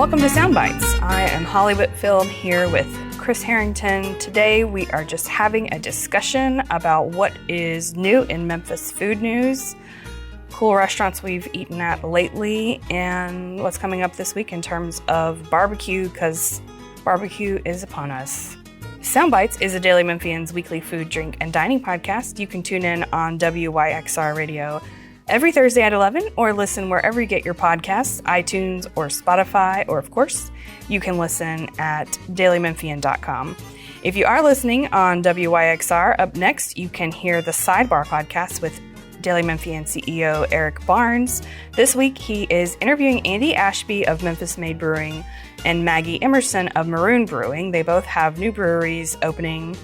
Welcome to Sound Bites. I am Holly Whitfield here with Chris Herrington. Today we are just having a discussion about what is new in Memphis food news, cool restaurants we've eaten at lately, and what's coming up this week in terms of barbecue, because barbecue is upon us. Sound Bites is a Daily Memphians weekly food, drink, and dining podcast. You can tune in on WYXR Radio every Thursday at 11, or listen wherever you get your podcasts, iTunes or Spotify, or of course, you can listen at dailymemphian.com. If you are listening on WYXR, up next, you can hear the Sidebar podcast with Daily Memphian CEO Eric Barnes. This week, he is interviewing Andy Ashby of Memphis Made Brewing and Maggie Emerson of Maroon Brewing. They both have new breweries opening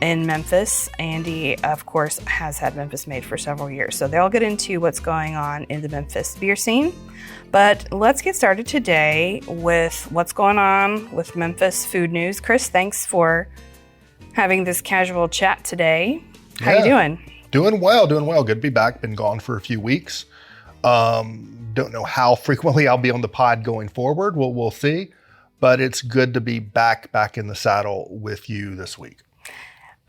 in Memphis. Andy, of course, has had Memphis Made for several years. So they'll get into what's going on in the Memphis beer scene. But let's get started today with what's going on with Memphis food news. Chris, thanks for having this casual chat today. How you doing? Doing well. Good to be back. Been gone for a few weeks. Don't know how frequently I'll be on the pod going forward. We'll see. But it's good to be back in the saddle with you this week.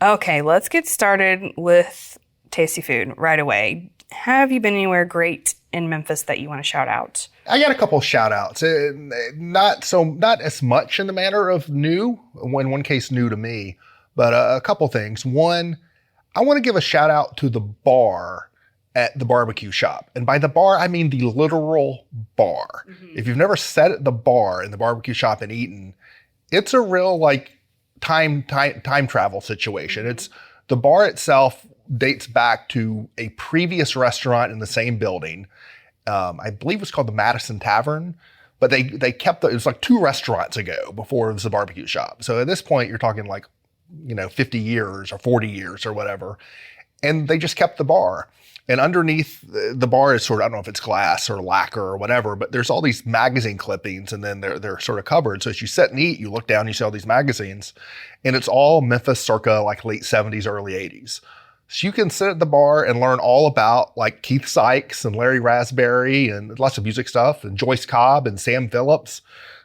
Okay, let's get started with tasty food right away. Have you been anywhere great in Memphis that you want to shout out? I got a couple of shout outs. Not as much in the manner of new, in one case new to me, but a couple things. One, I want to give a shout out to the bar at the barbecue shop. And by the bar, I mean the literal bar. Mm-hmm. If you've never sat at the bar in the barbecue shop and eaten, it's a real time travel situation. It's the bar itself dates back to a previous restaurant in the same building. I believe it was called the Madison Tavern, but they kept it was like two restaurants ago before it was the barbecue shop. So at this point, you're talking 50 years or 40 years or whatever. And they just kept the bar. And underneath the bar is sort of, I don't know if it's glass or lacquer or whatever, but there's all these magazine clippings, and then they're sort of covered. So as you sit and eat, you look down, you see all these magazines, and it's all Memphis circa late 70s, early 80s. So you can sit at the bar and learn all about Keith Sykes and Larry Raspberry and lots of music stuff, and Joyce Cobb and Sam Phillips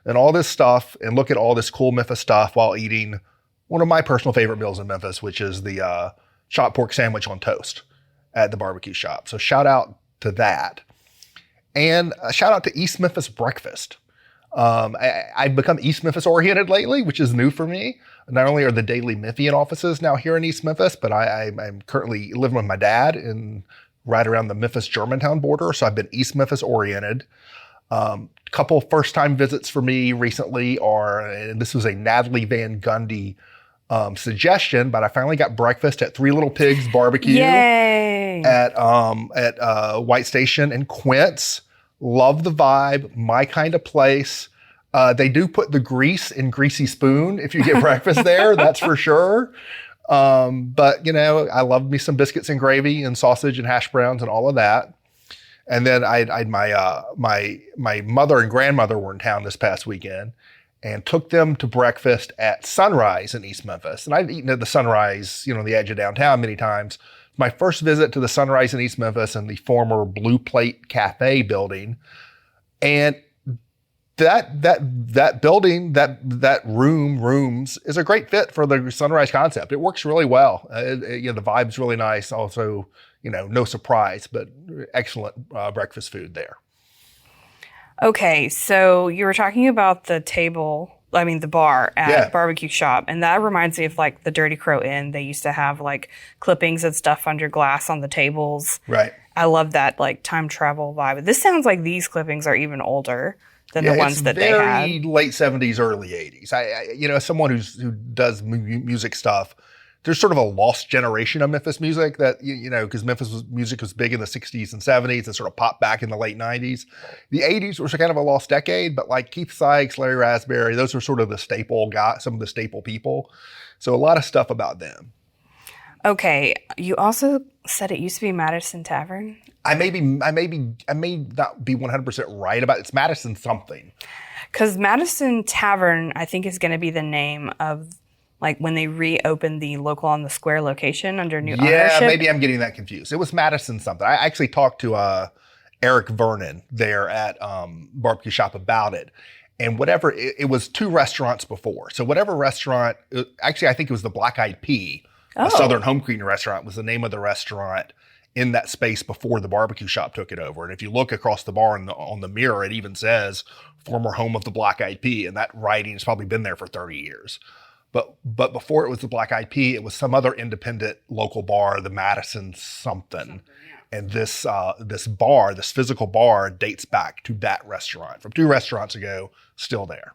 and all this stuff, and look at all this cool Memphis stuff while eating one of my personal favorite meals in Memphis, which is the chopped pork sandwich on toast at the barbecue shop. So shout out to and a shout out to East Memphis Breakfast. I've become East Memphis oriented lately, which is new for me. Not only are the Daily Memphian offices now here in East Memphis, but I'm currently living with my dad right around the Memphis Germantown border. So I've been East Memphis oriented. Couple first time visits for me recently and this was a Natalie Van Gundy suggestion, but I finally got breakfast at Three Little Pigs Barbecue. Yay! At White Station in Quince. Love the vibe, my kind of place. They do put the grease in Greasy Spoon if you get breakfast there, that's for sure. But I love me some biscuits and gravy and sausage and hash browns and all of that. And then my mother and grandmother were in town this past weekend, and took them to breakfast at Sunrise in East Memphis. And I've eaten at the Sunrise, on the edge of downtown many times. My first visit to the Sunrise in East Memphis in the former Blue Plate Cafe building. And that building, that rooms is a great fit for the Sunrise concept. It works really well. The vibe's really nice. Also, no surprise, but excellent breakfast food there. Okay, so you were talking about the bar at barbecue shop, and that reminds me of the Dirty Crow Inn. They used to have clippings and stuff under glass on the tables. Right. I love that time travel vibe. This sounds like these clippings are even older than the ones that they had. Very late 70s, early 80s. As someone who does music stuff, there's sort of a lost generation of Memphis music that, because music was big in the 60s and 70s and sort of popped back in the late 90s. The 80s was kind of a lost decade, but Keith Sykes, Larry Raspberry, those were sort of the staple guys, some of the staple people. So a lot of stuff about them. Okay. You also said it used to be Madison Tavern. I may not be 100% right about it. It's Madison something. Because Madison Tavern, I think, is going to be the name of when they reopened the Local on the Square location under new ownership. Yeah, maybe I'm getting that confused. It was Madison something. I actually talked to Eric Vernon there at Barbecue Shop about it. And whatever, it was 2 restaurants before. So whatever restaurant, actually I think it was the Black Eyed Pea, a Southern home cooking restaurant was the name of the restaurant in that space before the barbecue shop took it over. And if you look across the bar on the mirror, it even says former home of the Black Eyed Pea. And that writing has probably been there for 30 years. But before it was the Black Eyed Pea, it was some other independent local bar, the Madison something. And this bar, this physical bar, dates back to that restaurant from 2 restaurants ago, still there.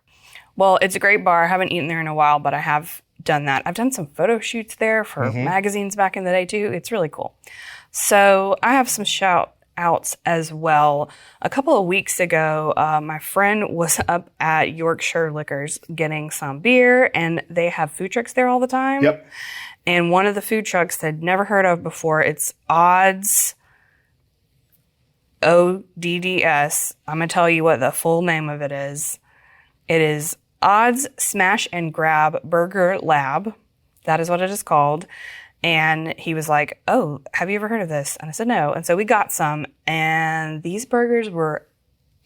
Well, it's a great bar. I haven't eaten there in a while, but I have done that. I've done some photo shoots there for magazines back in the day too. It's really cool. So I have some shout outs as well. A couple of weeks ago, my friend was up at Yorkshire Liquors getting some beer, and they have food trucks there all the time. Yep. And one of the food trucks I'd never heard of before, it's Odds, ODDS. I'm going to tell you what the full name of it is. It is Odds Smash and Grab Burger Lab. That is what it is called. And he was like, oh, have you ever heard of this? And I said, no. And so we got some, and these burgers were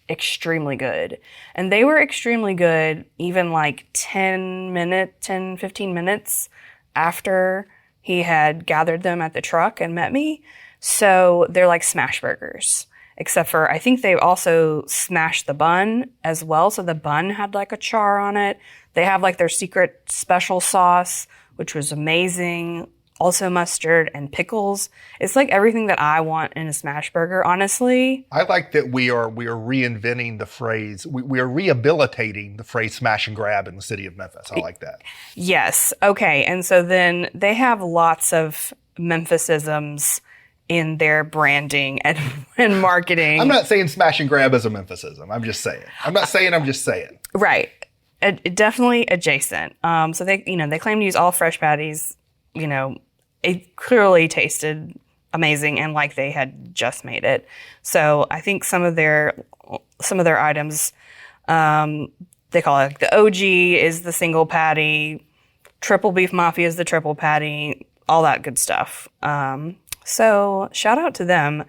extremely good. And they were extremely good even like 10, 15 minutes after he had gathered them at the truck and met me. So they're like smash burgers, except for I think they also smashed the bun as well. So the bun had like a char on it. They have like their secret special sauce, which was amazing. Also mustard and pickles. It's like everything that I want in a smash burger, honestly. I like that we are reinventing the phrase. We are rehabilitating the phrase smash and grab in the city of Memphis. I like that. Yes. Okay. And so then they have lots of Memphisisms in their branding and marketing. I'm not saying smash and grab is a Memphisism. I'm just saying. I'm not saying, I'm just saying. Right. Definitely adjacent. So they claim to use all fresh patties. It clearly tasted amazing and like they had just made it. So I think some of their items, they call it like the OG is the single patty, triple beef mafia is the triple patty, all that good stuff. So shout out to them.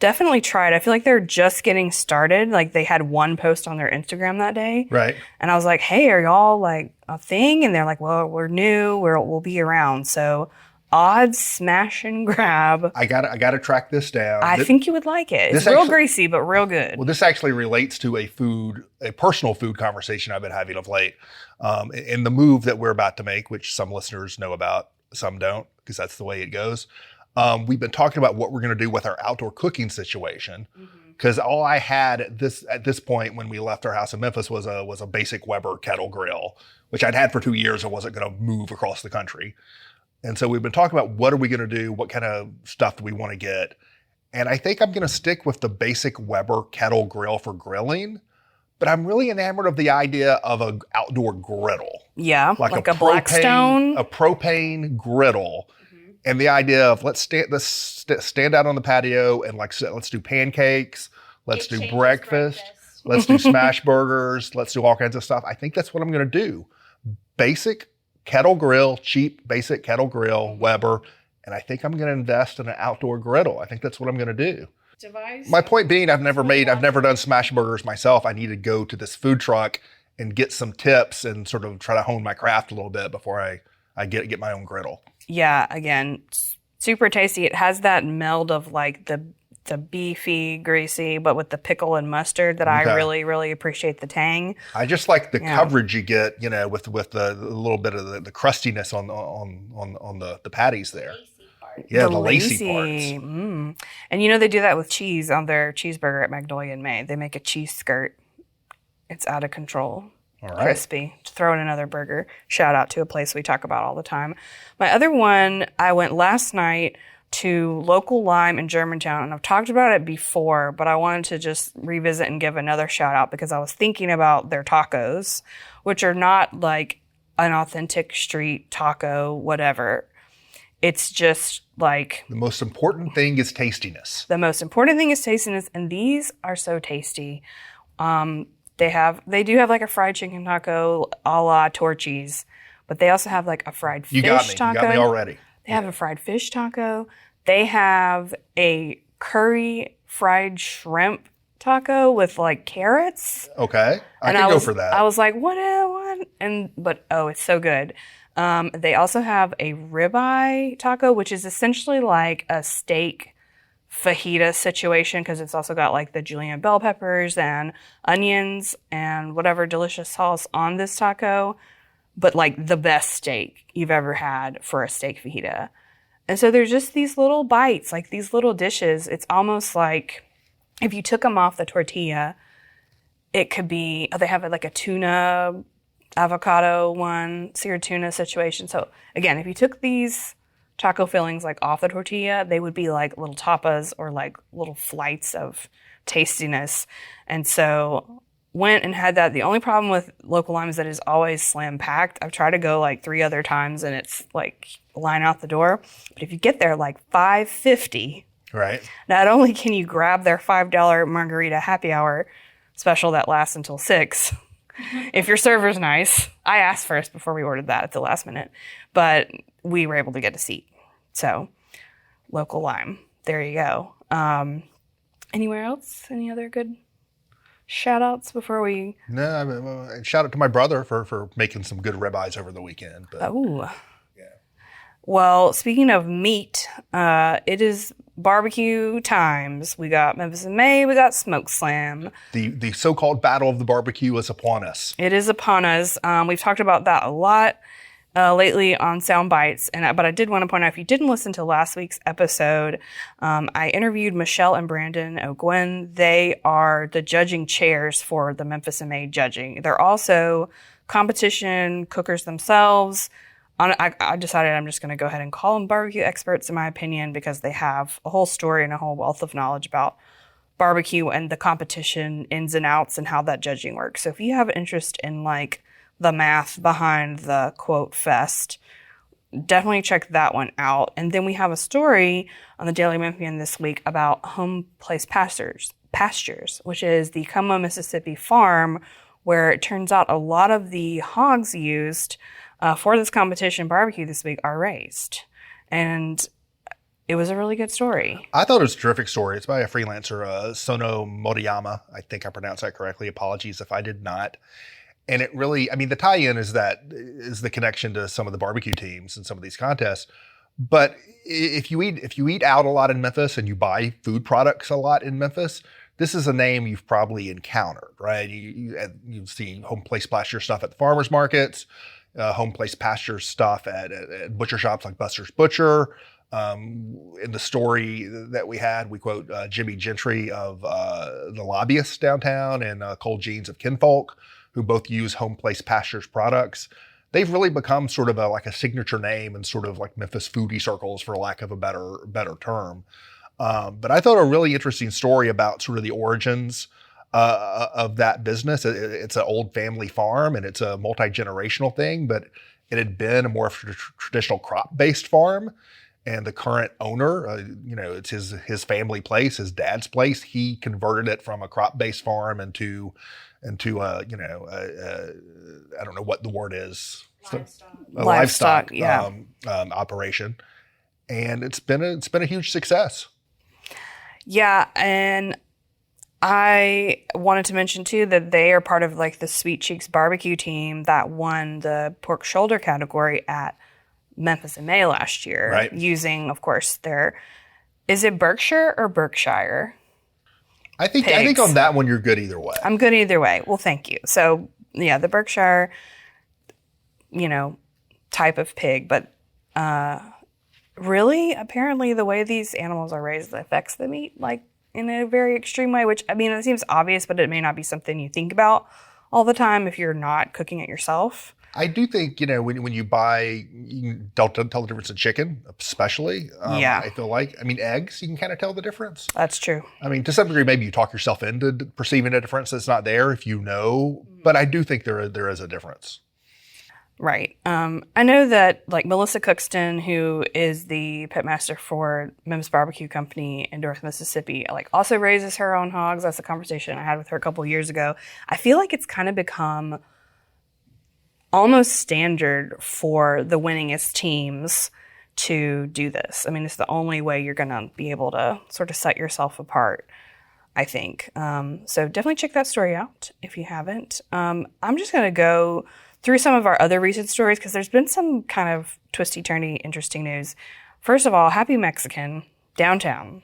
Definitely try it. I feel like they're just getting started. Like they had one post on their Instagram that day. Right. And I was like, hey, are y'all like a thing? And they're like, well, we're new. We'll be around. So Odds Smash and Grab. I gotta track this down. I think you would like it. It's real greasy, but real good. Well, this actually relates to a personal food conversation I've been having of late. In the move that we're about to make, which some listeners know about, some don't, because that's the way it goes. We've been talking about what we're going to do with our outdoor cooking situation, because all I had at this point when we left our house in Memphis was a basic Weber kettle grill, which I'd had for 2 years and wasn't going to move across the country. And so we've been talking about what are we going to do, what kind of stuff do we want to get, and I think I'm going to stick with the basic Weber kettle grill for grilling. But I'm really enamored of the idea of an outdoor griddle. Yeah, like a Blackstone, a propane griddle. And the idea of let's stand out on the patio and let's do pancakes, let's do breakfast, let's do smash burgers, let's do all kinds of stuff. I think that's what I'm going to do. Basic kettle grill, cheap basic kettle grill, Weber, and I think I'm going to invest in an outdoor griddle. I think that's what I'm going to do. My point being, I've never done smash burgers myself. I need to go to this food truck and get some tips and sort of try to hone my craft a little bit before I get my own griddle. Yeah, again, super tasty. It has that meld of like the beefy, greasy, but with the pickle and mustard that I really, really appreciate the tang. I just like the coverage you get, with the little bit of the crustiness on the patties there. Yeah, the lacy parts. And they do that with cheese on their cheeseburger at Magnolia and May. They make a cheese skirt. It's out of control. All right. Crispy. Throw in another burger. Shout out to a place we talk about all the time. My other one, I went last night to Local Lime in Germantown, and I've talked about it before, but I wanted to just revisit and give another shout out because I was thinking about their tacos, which are not like an authentic street taco, whatever. It's just like... The most important thing is tastiness. The most important thing is tastiness, and these are so tasty. They do have like a fried chicken taco a la Torchy's, but they also have like a fried fish taco. You got me already. They have a fried fish taco. They have a curry fried shrimp taco with like carrots. Okay. I And can go for that. I was like, what? But it's so good. They also have a ribeye taco, which is essentially like a steak fajita situation because it's also got like the julienne bell peppers and onions and whatever delicious sauce on this taco, but like the best steak you've ever had for a steak fajita. And so there's just these little bites, like these little dishes. It's almost like if you took them off the tortilla, it could be, they have like a tuna avocado one, seared tuna situation. So again, if you took these taco fillings like off the tortilla, they would be like little tapas or like little flights of tastiness. And so went and had that. The only problem with Local Lime is that it's always slam packed. I've tried to go like 3 other times and it's like line out the door. But if you get there like $5.50, right, not only can you grab their $5 margarita happy hour special that lasts until 6, if your server's nice. I asked first before we ordered that at the last minute, but we were able to get a seat. So, Local Lime. There you go. Anywhere else? Any other good shout outs before we... No, I mean, shout out to my brother for making some good ribeyes over the weekend. But, oh. yeah. Well, speaking of meat, it is barbecue times. We got Memphis in May, we got Smoke Slam. The so-called battle of the barbecue is upon us. It is upon us. We've talked about that a lot lately on Sound Bites, but I did want to point out, if you didn't listen to last week's episode, I interviewed Michelle and Brandon O'Gwen. They are the judging chairs for the Memphis in May judging. They're also competition cookers themselves. I decided I'm just going to go ahead and call them barbecue experts, in my opinion, because they have a whole story and a whole wealth of knowledge about barbecue and the competition ins and outs and how that judging works. So if you have an interest in like the math behind the quote fest, definitely check that one out. And then we have a story on the Daily Memphian this week about Home Place Pastures, which is the Como, Mississippi farm where it turns out a lot of the hogs used for this competition barbecue this week are raised. And it was a really good story. I thought it was a terrific story. It's by a freelancer, Sono Moriyama. I think I pronounced that correctly. Apologies if I did not. And it really, I mean, the tie-in is the connection to some of the barbecue teams and some of these contests. But if you eat out a lot in Memphis and you buy food products a lot in Memphis, this is a name you've probably encountered, right? You've seen Home Place Pasture stuff at the farmers markets, Home Place Pasture stuff at butcher shops like Buster's Butcher. In the story that we had, we quote Jimmy Gentry of the Lobbyists downtown and Cole Jeans of Kinfolk, who both use Home Place Pastures products. They've really become sort of like a signature name in sort of like Memphis foodie circles, for lack of a better term. But I thought a really interesting story about sort of the origins of that business. It's an old family farm and it's a multi-generational thing, but it had been a more traditional crop-based farm. And the current owner, it's his family place, his dad's place. He converted it from a crop-based farm into I don't know what the word is. Livestock, yeah. Operation. And it's been a huge success. Yeah, and I wanted to mention too that they are part of like the Sweet Cheeks barbecue team that won the pork shoulder category at Memphis in May last year, right, using, of course, is it Berkshire or Berkshire? I think on that one you're good either way. I'm good either way. Well, thank you. So yeah, the Berkshire, type of pig, but really, apparently the way these animals are raised affects the meat like in a very extreme way, which, I mean, it seems obvious, but it may not be something you think about all the time if you're not cooking it yourself. I do think, when you buy, you can tell the difference in chicken, especially. Yeah. I feel like, eggs, you can kind of tell the difference. That's true. I mean, to some degree, maybe you talk yourself into perceiving a difference that's not there if you know, but I do think there is a difference. Right. I know that like Melissa Cookston, who is the pitmaster for Memphis Barbecue Company in North Mississippi, like also raises her own hogs. That's a conversation I had with her a couple years ago. I feel like it's kind of become almost standard for the winningest teams to do this. I mean, it's the only way you're going to be able to sort of set yourself apart. I think. So definitely check that story out if you haven't. I'm just going to go through some of our other recent stories because there's been some kind of twisty-turny, interesting news. First of all, Happy Mexican downtown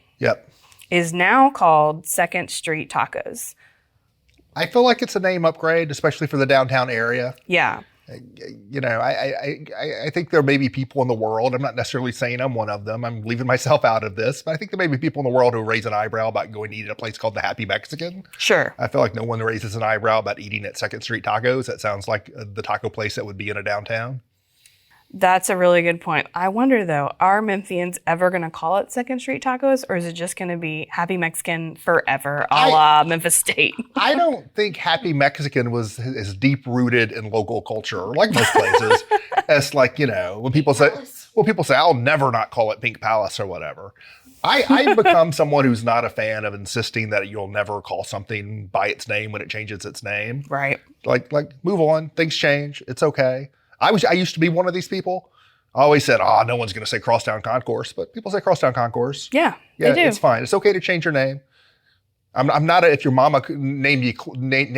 is now called 2nd Street Tacos. I feel like it's a name upgrade, especially for the downtown area. Yeah. You know, I think there may be people in the world, I'm not necessarily saying I'm one of them, I'm leaving myself out of this, but I think there may be people in the world who raise an eyebrow about going to eat at a place called the Happy Mexican. Sure. I feel like no one raises an eyebrow about eating at 2nd Street Tacos. That sounds like the taco place that would be in a downtown. That's a really good point. I wonder, though, are Memphians ever going to call it 2nd Street Tacos, or is it just going to be Happy Mexican forever, a la Memphis State? I don't think Happy Mexican was as deep-rooted in local culture, like most places, as like, you know, when people say, I'll never not call it Pink Palace or whatever. I've become someone who's not a fan of insisting that you'll never call something by its name when it changes its name. Right. Like move on. Things change. It's okay. I used to be one of these people. I always said, no one's going to say Crosstown Concourse, but people say Crosstown Concourse. Yeah, they do. It's fine. It's okay to change your name. I'm not if your mama named you Clay,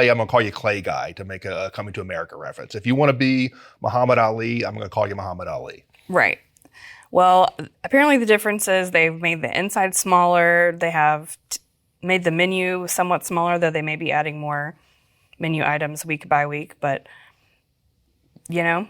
I'm going to call you Clay Guy to make a Coming to America reference. If you want to be Muhammad Ali, I'm going to call you Muhammad Ali. Right. Well, apparently the difference is they've made the inside smaller. They have made the menu somewhat smaller, though they may be adding more menu items week by week, but you know,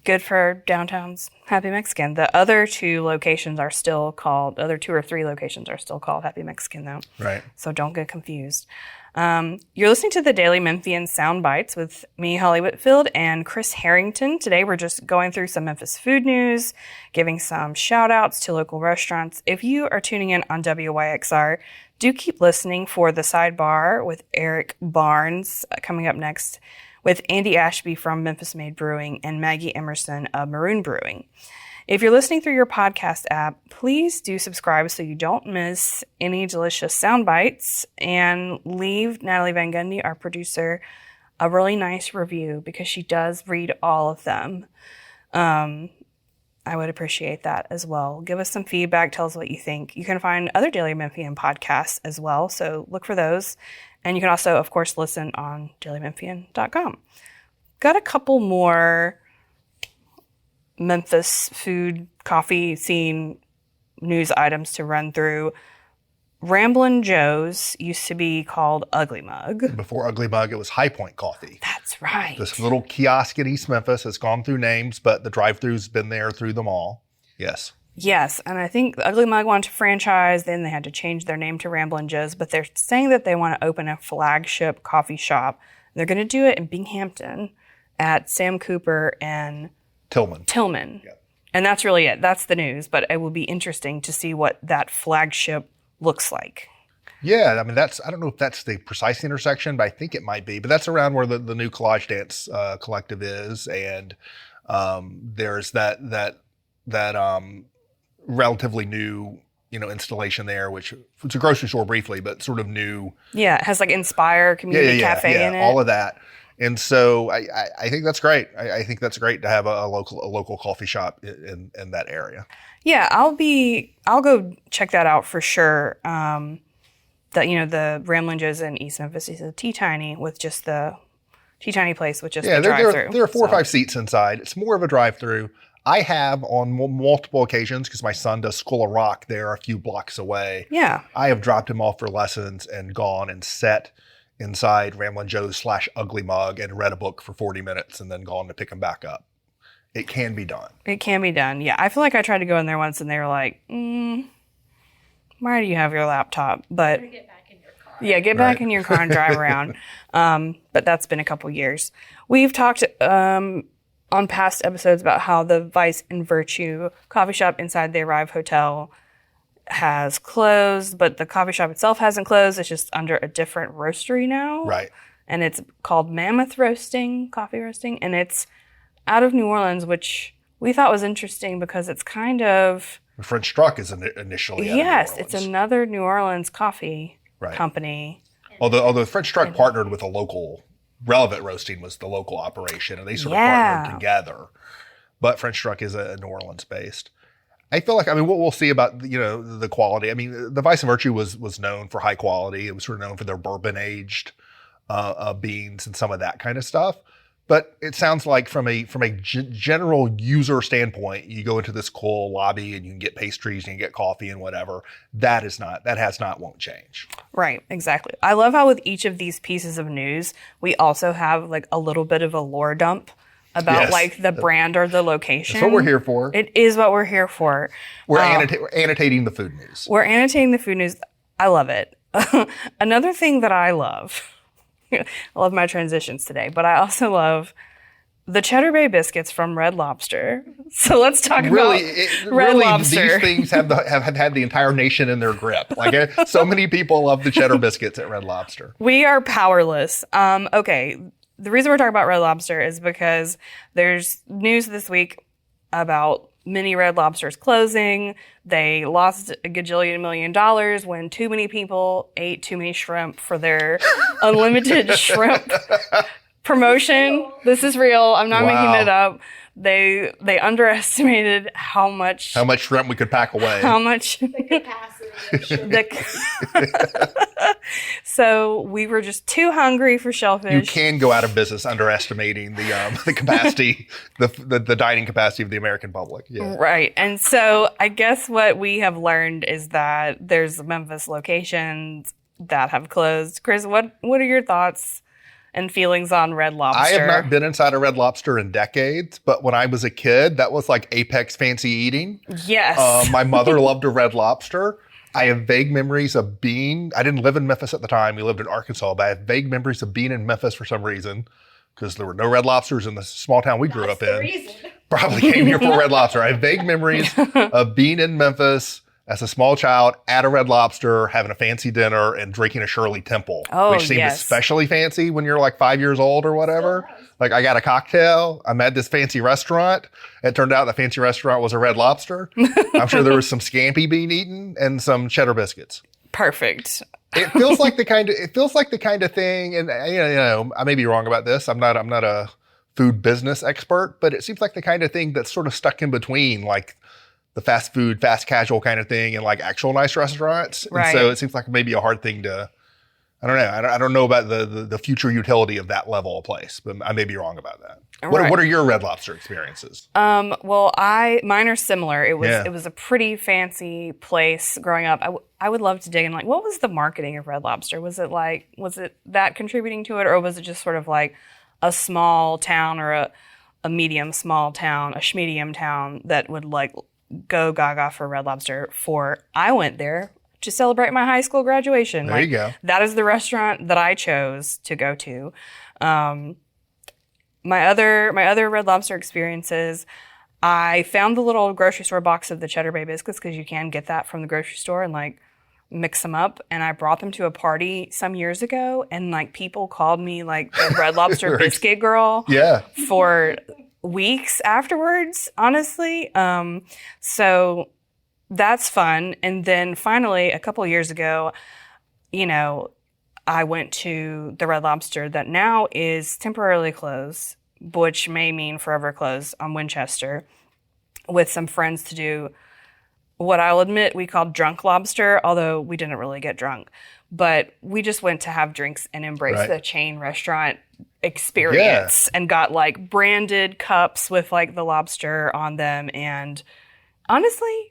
good for downtown's Happy Mexican. The other 2 locations are still called, other 2 or 3 locations are still called Happy Mexican, though. Right. So don't get confused. You're listening to the Daily Memphian Sound Bites with me, Holly Whitfield, and Chris Herrington. Today we're just going through some Memphis food news, giving some shout outs to local restaurants. If you are tuning in on WYXR, do keep listening for the Sidebar with Eric Barnes coming up next, with Andy Ashby from Memphis Made Brewing and Maggie Emerson of Maroon Brewing. If you're listening through your podcast app, please do subscribe so you don't miss any delicious sound bites, and leave Natalie Van Gundy, our producer, a really nice review because she does read all of them. I would appreciate that as well. Give us some feedback. Tell us what you think. You can find other Daily Memphian podcasts as well, so look for those. And you can also, of course, listen on dailymemphian.com. Got a couple more Memphis food, coffee scene news items to run through. Ramblin' Joe's used to be called Ugly Mug. Before Ugly Mug, it was High Point Coffee. That's right. This little kiosk in East Memphis has gone through names, but the drive-thru's been there through them all. Yes. Yes, and I think the Ugly Mug wanted to franchise, then they had to change their name to Ramblin' Joe's, but they're saying that they want to open a flagship coffee shop. They're going to do it in Binghamton at Sam Cooper and Tillman. Yep. And that's really it. That's the news, but it will be interesting to see what that flagship looks like. Yeah, I mean, I don't know if that's the precise intersection, but I think it might be. But that's around where the new Collage Dance collective is, and there's that relatively new, installation there, which it's a grocery store briefly, but sort of new. Yeah, it has like Inspire Community Cafe in it. All of that. And so I think that's great. I think that's great to have a local coffee shop in that area. Yeah, I'll go check that out for sure. The Ramblin' Joe's in East Memphis is a Tea Tiny with just the Tea Tiny place with just the drive-through. There are 4 or 5 seats inside. It's more of a drive-through. I have on multiple occasions, because my son does School of Rock there a few blocks away. Yeah. I have dropped him off for lessons and gone and sat inside Ramblin' Joe's /Ugly Mug and read a book for 40 minutes and then gone to pick him back up. It can be done. It can be done. Yeah. I feel like I tried to go in there once and they were like, why do you have your laptop? But get back in your car. Yeah, get back in your car and drive around. But that's been a couple years. We've talked on past episodes about how the Vice and Virtue coffee shop inside the Arrive Hotel has closed, but the coffee shop itself hasn't closed. It's just under a different roastery now. Right. And it's called Mammoth Coffee Roasting, and it's out of New Orleans, which we thought was interesting because it's kind of... French Truck is initially out of New Orleans. It's another New Orleans coffee company. Although French Truck partnered with a local... Relevant Roasting was the local operation, and they sort of partnered together. But French Truck is a New Orleans based. I feel like, I mean, what we'll see about, the quality. I mean, the Vice and Virtue was known for high quality. It was sort of known for their bourbon aged beans and some of that kind of stuff. But it sounds like from a general user standpoint, you go into this cool lobby and you can get pastries and you can get coffee and whatever. Won't change. Right, exactly. I love how with each of these pieces of news, we also have like a little bit of a lore dump about like the brand or the location. That's what we're here for. It is what we're here for. We're annotating the food news. We're annotating the food news. I love it. Another thing that I love, I love my transitions today, but I also love the Cheddar Bay biscuits from Red Lobster. So let's talk about Red Lobster. These things have had the entire nation in their grip. Like so many people love the cheddar biscuits at Red Lobster. We are powerless. Okay. The reason we're talking about Red Lobster is because there's news this week about many Red Lobsters closing. They lost a gajillion $1 million when too many people ate too many shrimp for their unlimited shrimp promotion. This is real. I'm not making it up. They underestimated how much shrimp we could pack away. How much the capacity of shrimp. So we were just too hungry for shellfish. You can go out of business underestimating the capacity, the dining capacity of the American public. Yeah. Right. And so I guess what we have learned is that there's Memphis locations that have closed. Chris, what are your thoughts and feelings on Red Lobster? I have not been inside a Red Lobster in decades, but when I was a kid, that was like apex fancy eating. Yes. My mother loved a Red Lobster. I have vague memories of being, I didn't live in Memphis at the time. We lived in Arkansas, but I have vague memories of being in Memphis for some reason because there were no Red Lobsters in the small town we grew up in. Reason. Probably came here for Red Lobster. I have vague memories of being in Memphis as a small child at a Red Lobster, having a fancy dinner and drinking a Shirley Temple, which seemed especially fancy when you're like 5 years old or whatever. So nice. Like I got a cocktail. I'm at this fancy restaurant. It turned out the fancy restaurant was a Red Lobster. I'm sure there was some scampi being eaten and some cheddar biscuits. Perfect. It feels like the kind of thing, and I may be wrong about this. I'm not a food business expert, but it seems like the kind of thing that's sort of stuck in between like the fast food, fast casual kind of thing and like actual nice restaurants. Right. And so it seems like maybe a hard thing to, I don't know. I don't know about the future utility of that level of place, but I may be wrong about that. Right. What are your Red Lobster experiences? Well, mine are similar. It was a pretty fancy place growing up. I would love to dig in, like, what was the marketing of Red Lobster? Was it that contributing to it, or was it just sort of like a small town or a medium small town, a schmedium town that would like go gaga for Red Lobster? I went there to celebrate my high school graduation. There you go. That is the restaurant that I chose to go to. My other Red Lobster experiences, I found the little grocery store box of the Cheddar Bay biscuits because you can get that from the grocery store and like mix them up. And I brought them to a party some years ago, and like people called me like the Red Lobster biscuit girl. Yeah. For weeks afterwards, honestly. So that's fun. And then finally, a couple years ago, I went to the Red Lobster that now is temporarily closed, which may mean forever closed, on Winchester, with some friends to do what I'll admit we called drunk lobster, although we didn't really get drunk. But we just went to have drinks and embrace the chain restaurant experience and got like branded cups with like the lobster on them. And honestly,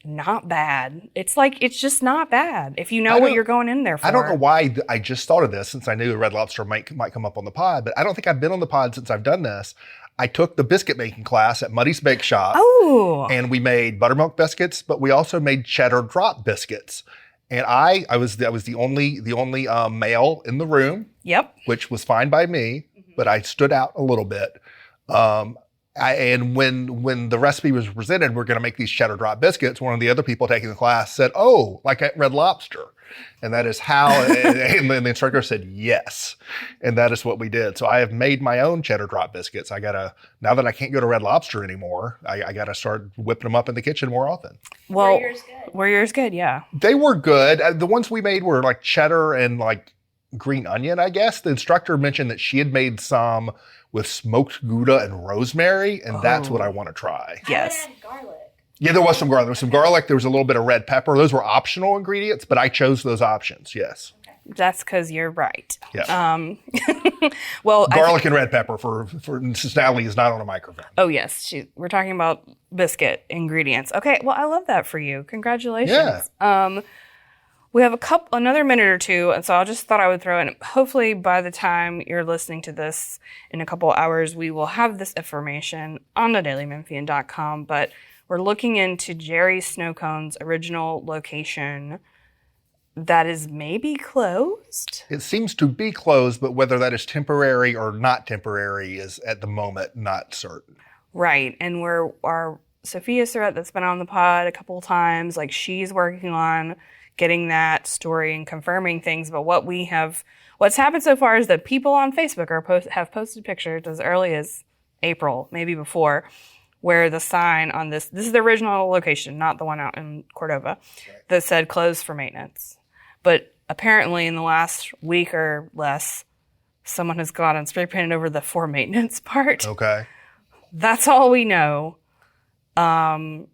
not bad. It's just not bad if you know what you're going in there for. I don't know why I just thought of this, since I knew Red Lobster might come up on the pod, but I don't think I've been on the pod since I've done this. I took the biscuit making class at Muddy's Bake Shop. Oh. And we made buttermilk biscuits, but we also made cheddar drop biscuits. And I was the only male in the room. Yep. Which was fine by me, but I stood out a little bit. And when the recipe was presented, we're going to make these cheddar drop biscuits, one of the other people taking the class said, "Oh, like at Red Lobster." And that is how, and the instructor said, yes. And that is what we did. So I have made my own cheddar drop biscuits. Now that I can't go to Red Lobster anymore, I got to start whipping them up in the kitchen more often. Well, Were yours good? Yeah. They were good. The ones we made were like cheddar and like green onion, I guess. The instructor mentioned that she had made some with smoked Gouda and rosemary, and that's what I want to try. Yes. I would add garlic. Yeah, there was some garlic. There was some garlic. There was a little bit of red pepper. Those were optional ingredients, but I chose those options. Yes. That's because you're right. Yeah. Well, garlic and red pepper for Mrs. Natalie is not on a microphone. Oh yes, we're talking about biscuit ingredients. Okay, well I love that for you. Congratulations. Yeah. We have another minute or two, and so I just thought I would throw in. Hopefully, by the time you're listening to this in a couple of hours, we will have this information on thedailymemphian.com. But we're looking into Jerry's Snow Cone's original location that is maybe closed. It seems to be closed, but whether that is temporary or not temporary is at the moment not certain. Right, and our Sophia Surratt that's been on the pod a couple of times, like she's working on getting that story and confirming things. But what's happened so far is that people on Facebook have posted pictures as early as April, maybe before, where the sign on this is the original location, not the one out in Cordova, that said closed for maintenance. But apparently in the last week or less, someone has gone and spray painted over the for maintenance part. Okay. That's all we know. I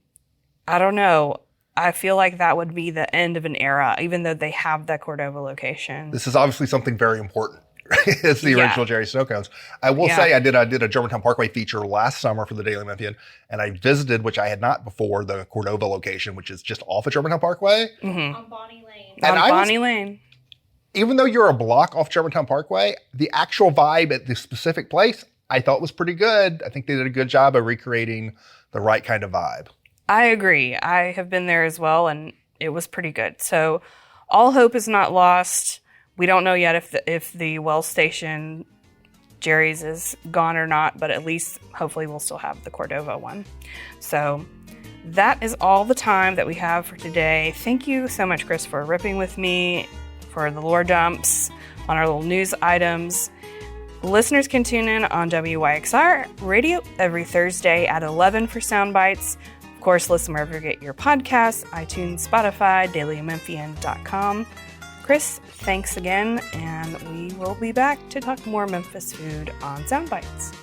don't know. I feel like that would be the end of an era, even though they have that Cordova location. This is obviously something very important. It's the original Jerry Snow Cones. I will say I did a Germantown Parkway feature last summer for the Daily Memphian, and I visited, which I had not before, the Cordova location, which is just off of Germantown Parkway. Mm-hmm. On Bonnie Lane. And Bonnie Lane. Even though you're a block off Germantown Parkway, the actual vibe at the specific place I thought was pretty good. I think they did a good job of recreating the right kind of vibe. I agree. I have been there as well, and it was pretty good. So all hope is not lost. We don't know yet if the Wells Station Jerry's is gone or not, but at least hopefully we'll still have the Cordova one. So that is all the time that we have for today. Thank you so much, Chris, for ripping with me for the lore dumps on our little news items. Listeners can tune in on WYXR radio every Thursday at 11 for sound bites. Of course, listen wherever you get your podcasts, iTunes, Spotify, dailymemphian.com. Chris, thanks again, and we will be back to talk more Memphis food on Soundbites.